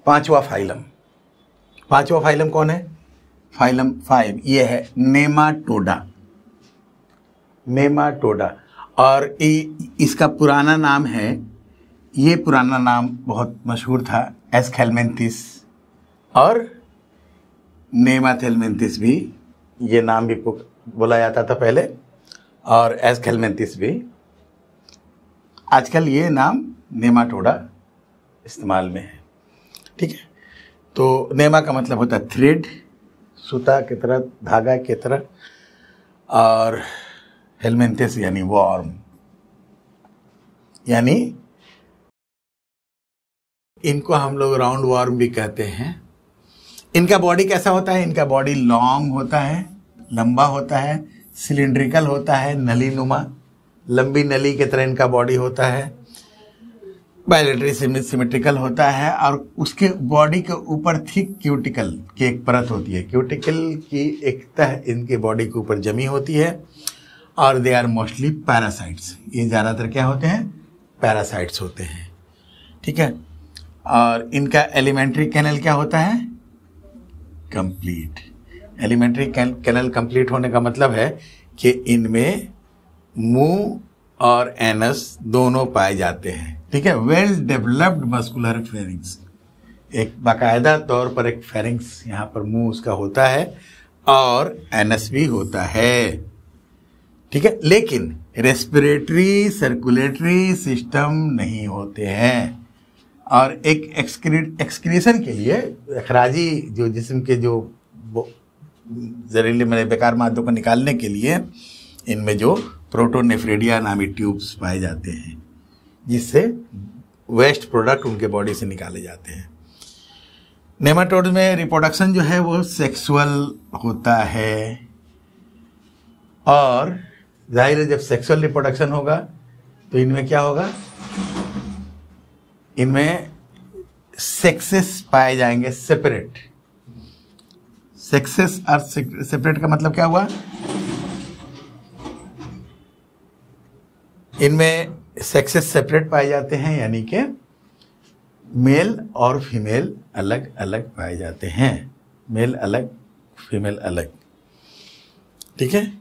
पांचवा फाइलम कौन है? फाइलम 5 ये है नेमाटोडा। और इसका पुराना नाम है, ये पुराना नाम बहुत मशहूर था, एस्केलमेंथिस और नेमाथेलमेंथिस भी, ये नाम भी बोला जाता था पहले, और एस्केलमेंथिस भी। आजकल ये नाम नेमाटोडा इस्तेमाल में है। ठीक है, तो नेमा का मतलब होता है थ्रेड, सूता की तरह, धागा की तरह, और हेलमेंथिस यानी वॉर्म, यानी इनको हम लोग राउंड वॉर्म भी कहते हैं। इनका बॉडी कैसा होता है? इनका बॉडी लॉन्ग होता है, लंबा होता है, सिलिंड्रिकल होता है, नली नुमा, लंबी नली की तरह इनका बॉडी होता है, बायलेटरी सिमेट्रिकल होता है, और उसके बॉडी के ऊपर थिक क्यूटिकल की एक परत होती है। क्यूटिकल की एक तह इनके बॉडी के ऊपर जमी होती है, और दे आर मोस्टली पैरासाइट्स। ये ज़्यादातर क्या होते हैं? पैरासाइट्स होते हैं। ठीक है, और इनका एलिमेंट्री कैनल क्या होता है? कंप्लीट। एलिमेंट्री कैनल कंप्लीट होने का मतलब है कि इनमें मुंह और एनस दोनों पाए जाते हैं। ठीक है, वेल डेवलप्ड मस्कुलर फेरिंग्स, एक बाकायदा तौर पर एक फेरिंग्स यहाँ पर मुंह उसका होता है, और एनस भी होता है। ठीक है, लेकिन रेस्पिरेटरी सर्कुलेटरी सिस्टम नहीं होते हैं, और एक एक्सक्रीशन के लिए, अखराजी जो जिस्म के जो जहरीले में बेकार मादों को निकालने के लिए इनमें जो प्रोटोनेफ्रेडिया नामी ट्यूब्स पाए जाते हैं, जिससे वेस्ट प्रोडक्ट उनके बॉडी से निकाले जाते हैं। नेमाटोड में रिप्रोडक्शन जो है वो सेक्सुअल होता है, और जाहिर है जब सेक्सुअल रिप्रोडक्शन होगा तो इनमें क्या होगा? इनमें सेक्सेस पाए जाएंगे सेपरेट। सेक्सेस और सेपरेट का मतलब क्या हुआ? इनमें सेक्सेस सेपरेट पाए जाते हैं, यानी कि मेल और फीमेल अलग अलग पाए जाते हैं, मेल अलग फीमेल अलग। ठीक है,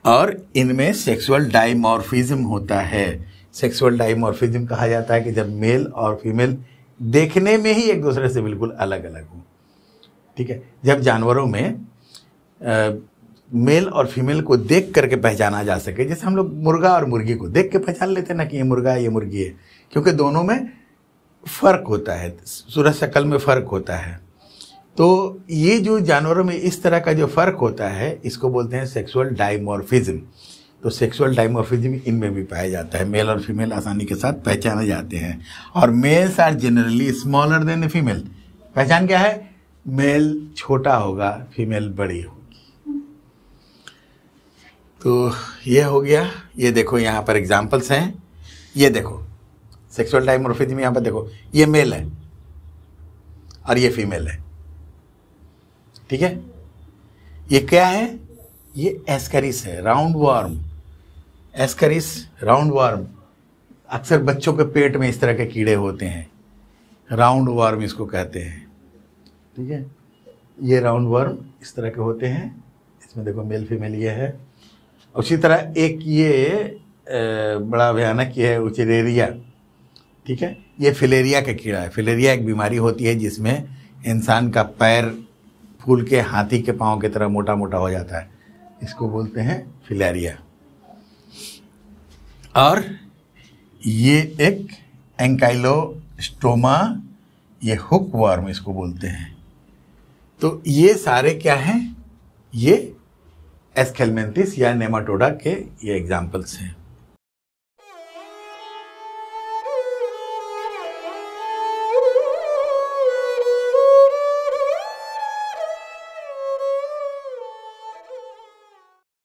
और इनमें सेक्सुअल डाइमॉर्फिज्म होता है। सेक्सुअल डाइमॉर्फिज्म कहा जाता है कि जब मेल और फीमेल देखने में ही एक दूसरे से बिल्कुल अलग अलग हो। ठीक है, जब जानवरों में मेल और फीमेल को देख करके पहचाना जा सके, जैसे हम लोग मुर्गा और मुर्गी को देख के पहचान लेते हैं ना कि ये मुर्गा है ये मुर्गी है, क्योंकि दोनों में फ़र्क होता है, सूरत शक्ल में फ़र्क होता है। तो ये जो जानवरों में इस तरह का जो फ़र्क होता है, इसको बोलते हैं सेक्सुअल डाइमॉर्फिज्म। तो सेक्सुअल डाइमॉर्फिज्म इनमें भी पाया जाता है, मेल और फीमेल आसानी के साथ पहचाने जाते हैं। और males are generally smaller than female. पहचान क्या है? मेल छोटा होगा, फीमेल बड़ी होगी। तो ये हो गया। ये देखो यहाँ पर एग्जाम्पल्स हैं, ये देखो सेक्सुअल डाइमॉर्फिज्म, यहाँ पर देखो ये मेल है और ये फीमेल है। ठीक है, ये क्या है? ये एस्करिस है, round worm. Ascaris round worm, अक्सर बच्चों के पेट में इस तरह के कीड़े होते हैं, राउंड वार्म इसको कहते हैं। ठीक है, ये राउंड वार्म इस तरह के होते हैं, इसमें देखो मेल फीमेल ये है। उसी तरह एक ये बड़ा भयानक ये है उचरेरिया। ठीक है, ये फिलेरिया का कीड़ा है। फिलेरिया एक बीमारी होती है जिसमें इंसान का पैर फूल के हाथी के पाँव की तरह मोटा मोटा हो जाता है, इसको बोलते हैं फिलेरिया। और ये एक एंकाइलोस्टोमा, ये हुक वर्म इसको बोलते हैं। तो ये सारे क्या हैं? ये एस्केलमेंथिस या नेमाटोडा के ये एग्जाम्पल्स हैं।